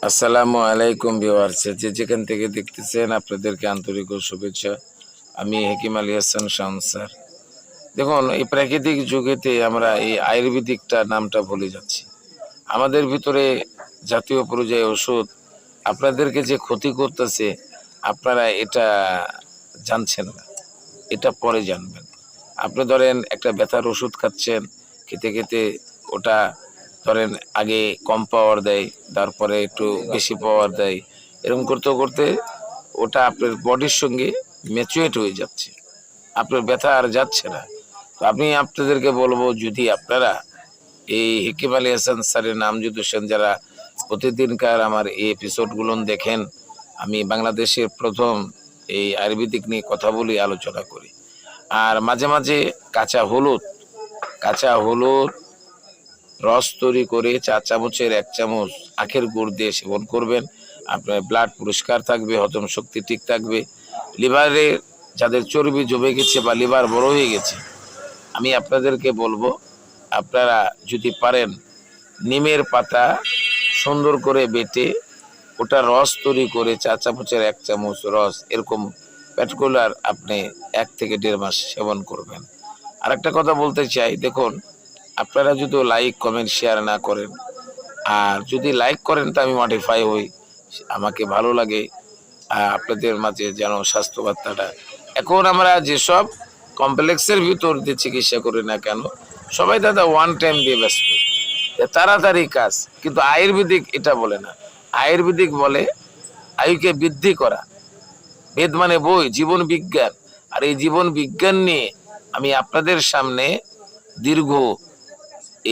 আসসালামু আলাইকুম ভিউয়ার্স, যে যেখান থেকে দেখতেছেন আপনাদেরকে আন্তরিক শুভেচ্ছা। আমি হেকিম আলী হাসান শাম স্যার। দেখুন, এই প্রাকৃতিক যুগেতে আমরা এই আয়ুর্বেদিকটা নামটা ভুলে যাচ্ছি। আমাদের ভিতরে জাতীয় পর্যায়ে ওষুধ আপনাদেরকে যে ক্ষতি করতেছে, আপনারা এটা জানছেন না, এটা পরে জানবেন। আপনি ধরেন একটা ব্যথার ওষুধ খাচ্ছেন, খেতে খেতে ওটা ধরেন আগে কম পাওয়ার দেয়, তারপরে একটু বেশি পাওয়ার দেয়, এরকম করতে করতে ওটা আপনার বডির সঙ্গে ম্যাচুয়েট হয়ে যাচ্ছে, আপনার ব্যথা আর যাচ্ছে না। তো আমি আপনাদেরকে বলবো, যদি আপনারা এই হেকিম আলী হাসান স্যারের নাম যদি শুনেন, যারা প্রতিদিনকার আমার এই এপিসোডগুলো দেখেন, আমি বাংলাদেশের প্রথম এই আয়ুর্বেদিক নিয়ে কথা বলি, আলোচনা করি। আর মাঝে মাঝে কাঁচা হলুদ রস তৈরি করে 4 চামচের 1 চামচ আখের গুড় দিয়ে সেবন করবেন। আপনার ব্লাড পরিষ্কার থাকবে, হজম শক্তি ঠিক থাকবে। লিভারে যাদের চর্বি জমে গেছে বা লিভার বড় হয়ে গেছে, আমি আপনাদেরকে বলবো, আপনারা যদি পারেন নিমের পাতা সুন্দর করে বেটে ওটা রস তৈরি করে 4 চামচের 1 চামচ রস এরকম পার্টিকুলার আপনি 1 থেকে 1.5 মাস সেবন করবেন। আরেকটা কথা বলতে চাই, দেখুন, আপনারা যদি লাইক কমেন্ট শেয়ার না করেন, আর যদি লাইক করেন তা আমি মডিফাই হই, আমাকে ভালো লাগে আপনাদের মাঝে যেন স্বাস্থ্য বার্তাটা। এখন আমরা যেসব কমপ্লেক্সের ভিতর দিয়ে চিকিৎসা করি না কেন, সবাই দাদা ওয়ান টাইম দিয়ে ব্যস্ত, তাড়াতাড়ি কাজ। কিন্তু আয়ুর্বেদিক এটা বলে না। আয়ুর্বেদিক বলে আয়ুকে বৃদ্ধি করা। বেদ মানে বই, জীবন বিজ্ঞান। আর এই জীবন বিজ্ঞান নিয়ে আমি আপনাদের সামনে দীর্ঘ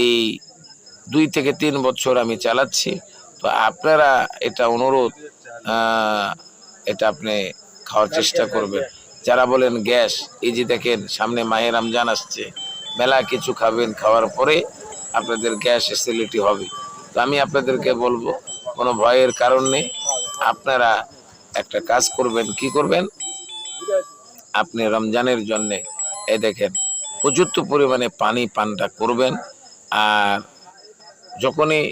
এই 2 থেকে 3 বছর আমি চালাচ্ছি। তো আপনারা এটা অনুরোধ, এটা আপনি খাওয়ার চেষ্টা করবেন। যারা বলেন গ্যাস, এই যে দেখেন সামনে মাহে রমজান আসছে, মেলা কিছু খাবেন, খাওয়ার পরে আপনাদের গ্যাস অ্যাসিডিটি হবে। তো আমি আপনাদেরকে বলবো, কোনো ভয়ের কারণ নেই। আপনারা একটা কাজ করবেন, কি করবেন, আপনি রমজানের জন্যে এই দেখেন প্রচুর পরিমাণে পানি পানটা করবেন। আর যখনই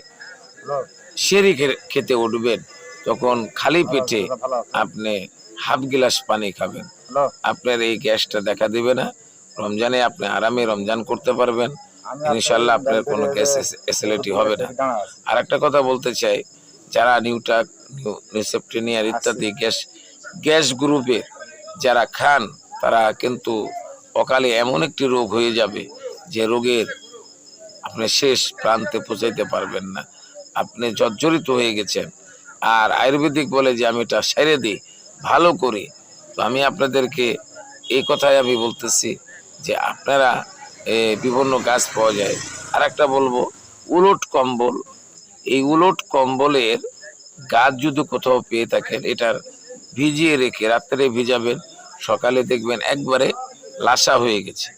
সেরি খেতে উঠবেন, তখন খালি পেটে আপনি হাফ গ্লাস পানি খাবেন। আপনার এই গ্যাসটা দেখা দিবে না। রমজানে আপনি আরামে রমজান করতে পারবেন, ইনশাল্লাহ আপনার কোনো গ্যাস অ্যাসিডিটি হবে না। আর একটা কথা বলতে চাই, যারা নিউটাক, নিউসেপ্টেনিয়ার ইত্যাদি গ্যাস গ্রুপে যারা খান, তারা কিন্তু অকালে এমন একটি রোগ হয়ে যাবে যে রোগের আপনি শেষ প্রান্তে পৌঁছাইতে পারবেন না, আপনি জর্জরিত হয়ে গেছেন। আর আয়ুর্বেদিক বলে যে আমি এটা সেরে দিই, ভালো করি। তো আমি আপনাদেরকে এই কথাই আমি বলতেছি যে আপনারা বিভিন্ন গাছ পাওয়া যায়। আর একটা বলবো, উলট কম্বল, এই উলট কম্বলের গাছ যদি কোথাও পেয়ে থাকেন, এটার ভিজিয়ে রেখে রাত্রে ভিজাবেন, সকালে দেখবেন একবারে লাসা হয়ে গেছে,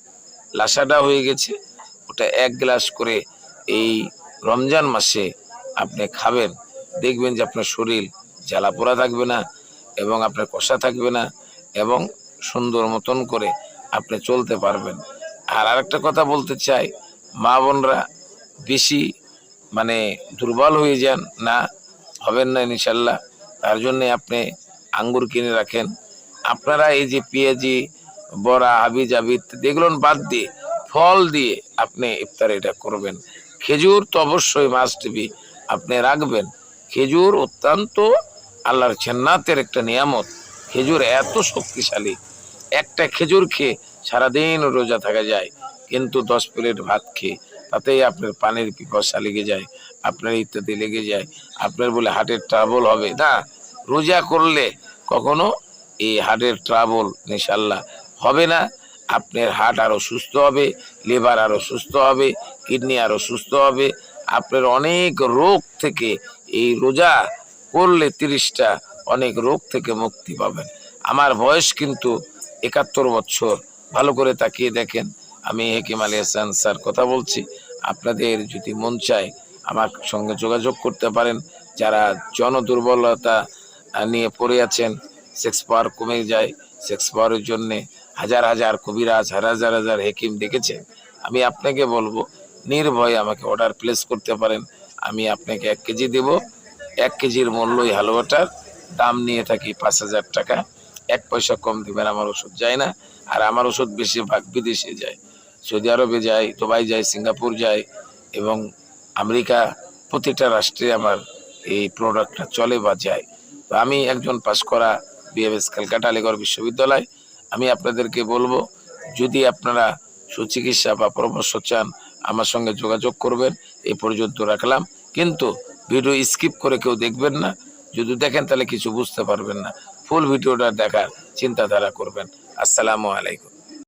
লাসাটা হয়ে গেছে। ওটা 1 গ্লাস করে এই রমজান মাসে আপনি খাবেন, দেখবেন যে আপনার শরীর জ্বালা পোড়া থাকবে না, এবং আপনার কষা থাকবে না, এবং সুন্দর মতন করে আপনি চলতে পারবেন। আর আরেকটা কথা বলতে চাই, মা বোনরা বেশি দুর্বল হয়ে যান না, হবেন না ইনশাল্লাহ। তার জন্যে আপনি আঙ্গুর কিনে রাখেন। আপনারা এই যে পেঁয়াজি, বড়া, হাবি জাবি এগুলো বাদ দিয়ে ফল দিয়ে আপনি ইফতার এটা করবেন। খেজুর তো অবশ্যই মাস্ট বি আপনি রাখবেন। খেজুর অত্যন্ত আল্লাহর জান্নাতের একটা নিয়ামত। খেজুর এত শক্তিশালী, একটা খেজুর খেয়ে সারাদিন রোজা থাকা যায়, কিন্তু 10 প্লেট ভাত খেয়ে তাতেই আপনার পানির পিপাসা লেগে যায়, আপনার ইত্যাদি লেগে যায়, আপনার বলে হার্টের ট্রাবল হবে না। রোজা করলে কখনো এই হার্টের ট্রাবল ইনশাল্লাহ হবে না। আপনার হার্ট আরো সুস্থ হবে, লিভার আরো সুস্থ হবে, কিডনি আরো সুস্থ হবে। আপনার অনেক রোগ থেকে এই রোজা করলে 30টা অনেক রোগ থেকে মুক্তি পাবেন। আমার বয়স কিন্তু 71 বছর। ভালো করে তাকিয়ে দেখেন, আমি হেকিম আলী হাসান স্যার কথা বলছি। আপনাদের যদি মন চায় আমার সঙ্গে যোগাযোগ করতে পারেন। যারা জন দুর্বলতা নিয়ে পড়ে আছেন, সেক্স পাওয়ার কমে যায়, সেক্স পাওয়ারের জন্যে হাজার হাজার কবিরাজ, হাজার হাজার হেকিম দেখেছেন। আমি আপনাকে বলবো, নির্ভয়ে আমাকে অর্ডার প্লেস করতে পারেন। আমি আপনাকে 1 কেজি দেব। 1 কেজির মূল্য এই হালুয়াটার দাম নিয়ে থাকি 5,000 টাকা। 1 পয়সা কম দিবেন, আমার ওষুধ যায় না। আর আমার ওষুধ বেশিরভাগ বিদেশে যায়, সৌদি আরবে যায়, দুবাই যায়, সিঙ্গাপুর যায় এবং আমেরিকা, প্রতিটা রাষ্ট্রে আমার এই প্রোডাক্টটা চলে বা যায়। তো আমি একজন পাশ করা বিএমএস ক্যালকাটা আলীগড় বিশ্ববিদ্যালয়। আমি আপনাদেরকে বলবো, যদি আপনারা সুচিকিৎসা বা পরামর্শ চান আমার সঙ্গে যোগাযোগ করবেন। এই পর্যন্ত রাখলাম, কিন্তু ভিডিও স্কিপ করে কেউ দেখবেন না। যদি দেখেন তাহলে কিছু বুঝতে পারবেন না। ফুল ভিডিওটা দেখার চিন্তাধারা করবেন। আসসালামু আলাইকুম।